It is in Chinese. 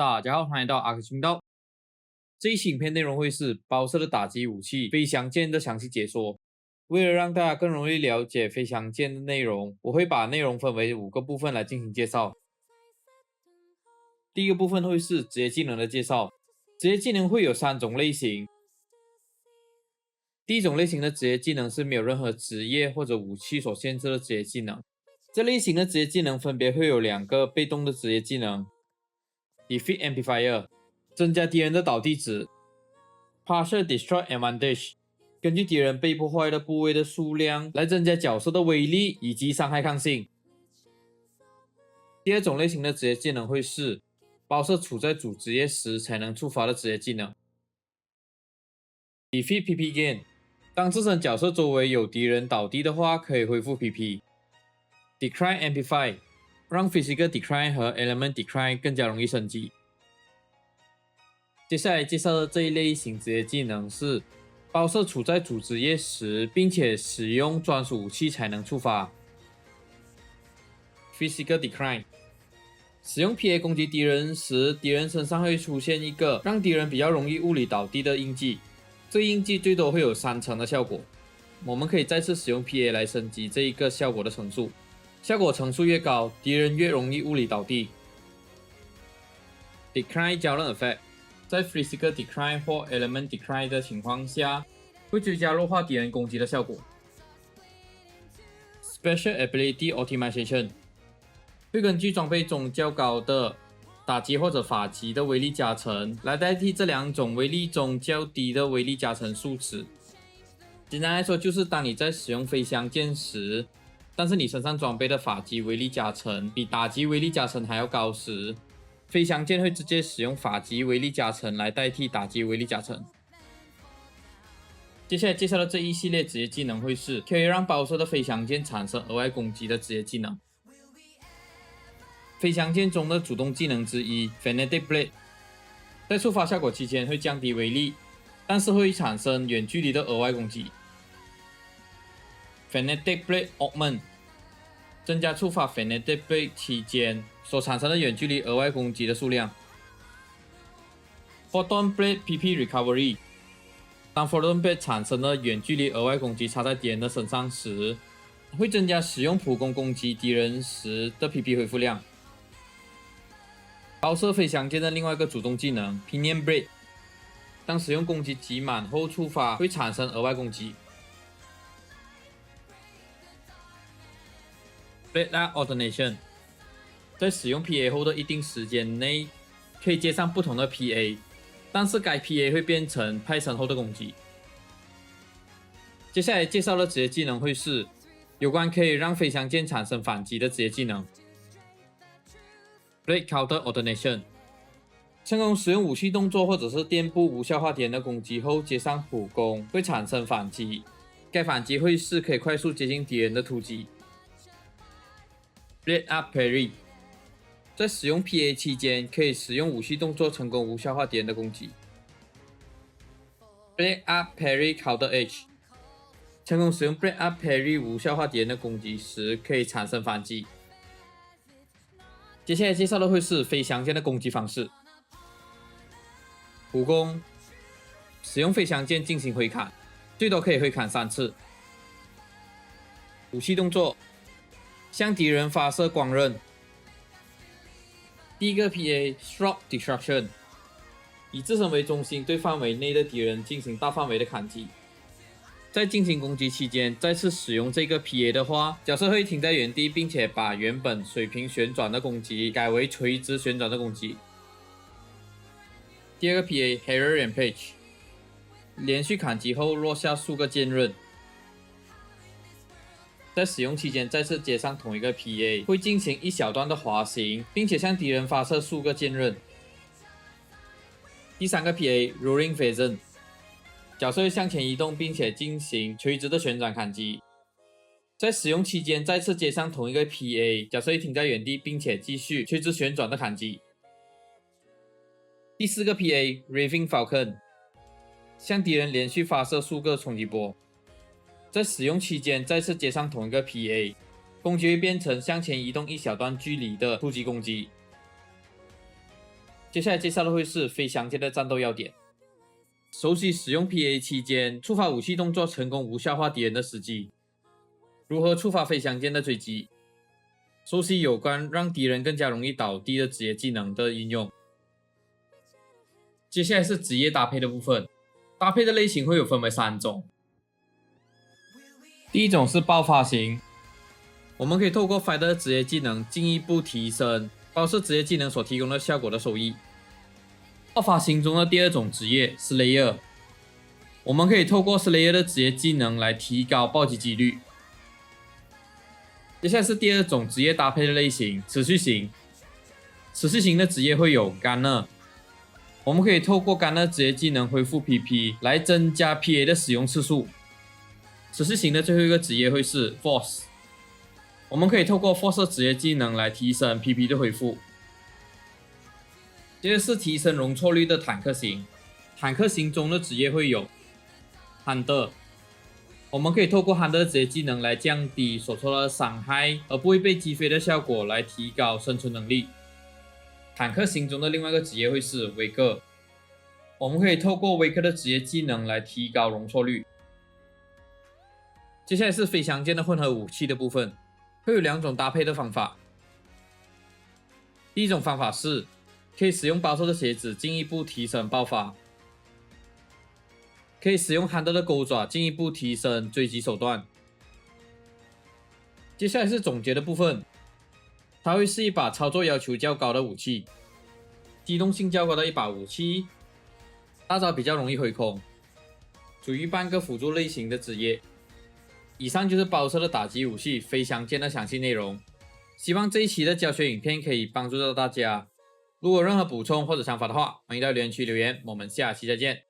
大家好，欢迎来到阿克频道。这一期影片内容会是包射的打击武器飞翔剑的详细解说。为了让大家更容易了解飞翔剑的内容，我会把内容分为5个部分来进行介绍。第一个部分会是职业技能的介绍。职业技能会有3种类型。第一种类型的职业技能是没有任何职业或者武器所限制的职业技能。这类型的职业技能分别会有2个被动的职业技能 Defeat Amplifier 增加敌人的倒地值 Partial Destroy Advantage 根据敌人被破坏的部位的数量来增加角色的威力以及伤害抗性。第二种类型的职业技能会是包射处在主职业时才能触发的职业技能 Defeat PP Gain 当自身角色周围有敌人倒地的话可以恢复 PP。 Decline Amplify 让 Physical Decline 和 Element Decline 更加容易升级。接下来介绍的这一类型职业技能是包射处在主职业时，并且使用专属武器才能触发。Physical Decline 使用 PA 攻击敌人时，敌人身上会出现一个让敌人比较容易物理倒地的印记，这印记最多会有3层的效果。我们可以再次使用 PA 来升级这一个效果的层数，效果层数越高，敌人越容易物理倒地。Decline 交刃 Effect 在 Physical Decline 或 Element Decline 的情况下，会追加弱化敌人攻击的效果。Special Ability Optimization 会根据装备中较高的打击或者法击的威力加成，来代替这2种威力中较低的威力加成数值。简单来说，就是当你在使用飞翔剑时，但是你身上装备的法击威力加成比打击威力加成还要高时，飞翔剑会直接使用法击威力加成来代替打击威力加成。接下来介绍的这一系列职业技能会是可以让包射的飞翔剑产生额外攻击的职业技能。飞翔剑中的主动技能之一 Fanatic Blade 在触发效果期间会降低威力，但是会产生远距离的额外攻击。Fanatic Blade Augment 增加触发 Fanatic Blade 期间所产生的远距离额外攻击的数量。Photon Blade PP Recovery 当 Photon Blade 产生的远距离额外攻击插在敌人的身上时，会增加使用普攻攻击敌人时的 PP 恢复量。包射飞翔剑的另外一个主动技能 Pinion Blade 当使用攻击集满后触发会产生额外攻击。Blade Up Alternation 在使用 PA 后的一定时间内可以接上不同的 PA， 但是该 PA 会变成派生后的攻击。接下来介绍的职业技能会是有关可以让飞翔剑产生反击的职业技能 Blade Counter Alternation 成功使用武器动作或者是垫步无效化敌人的攻击后接上普攻会产生反击，该反击会是可以快速接近敌人的突击。Blade Up Parry 在使用 PA 期间可以使用武器动作成功无效化敌人的攻击。Blade Up Parry Counter Edge 成功使用 Blade Up Parry 无效化敌人的攻击时可以产生反击。接下来介绍的会是飞翔剑的攻击方式。普攻使用飞翔剑进行挥砍，最多可以挥砍3次。武器动作向敌人发射光刃。第一个 PA Stroke Destruction 以自身为中心对范围内的敌人进行大范围的砍击。在进行攻击期间再次使用这个 PA 的话，角色会停在原地，并且把原本水平旋转的攻击改为垂直旋转的攻击。第二个 PA Harrier Rampage 连续砍击后落下数个剑刃，在使用期间再次接上同一个 PA， 会进行一小段的滑行，并且向敌人发射数个剑刃。第三个 PA Rolling Pheasant 角色会向前移动，并且进行垂直的旋转砍击，在使用期间再次接上同一个 PA， 角色会停在原地，并且继续垂直旋转的砍击。第四个 PA Raving Falcon 向敌人连续发射数个冲击波，在使用期间再次接上同一个 PA， 攻击会变成向前移动一小段距离的突击攻击。接下来介绍的会是飞翔间的战斗要点，熟悉使用 PA 期间触发武器动作成功无效化敌人的时机，如何触发飞翔间的追击，熟悉有关让敌人更加容易倒地的职业技能的应用。接下来是职业搭配的部分，搭配的类型会有分为3种。第一种是爆发型，我们可以透过 Fighter 的职业技能进一步提升爆射职业技能所提供的效果的收益。爆发型中的第2种职业 Slayer， 我们可以透过 Slayer 的职业技能来提高暴击几率。接下来是第2种职业搭配的类型，持续型。持续型的职业会有 Gunner， 我们可以透过 Gunner 职业技能恢复 PP 来增加 PA 的使用次数。持续型的最后一个职业会是 Force， 我们可以透过 Force 职业技能来提升 PP 的恢复。接着是提升容错率的坦克型，坦克型中的职业会有 Hunter， 我们可以透过 Hunter 职业技能来降低所受到的伤害，而不会被击飞的效果来提高生存能力。坦克型中的另外一个职业会是维克，我们可以透过维克的职业技能来提高容错率。接下来是飞翔间的混合武器的部分，会有2种搭配的方法。第一种方法是可以使用爆射的鞋子进一步提升爆发，可以使用 Hunter 的钩爪进一步提升追击手段。接下来是总结的部分，它会是一把操作要求较高的武器，机动性较高的一把武器，大招比较容易回空，属于半个辅助类型的职业。以上就是包射的打击武器飞翔间的详细内容，希望这一期的教学影片可以帮助到大家。如果有任何补充或者想法的话，欢迎到留言区留言，我们下期再见。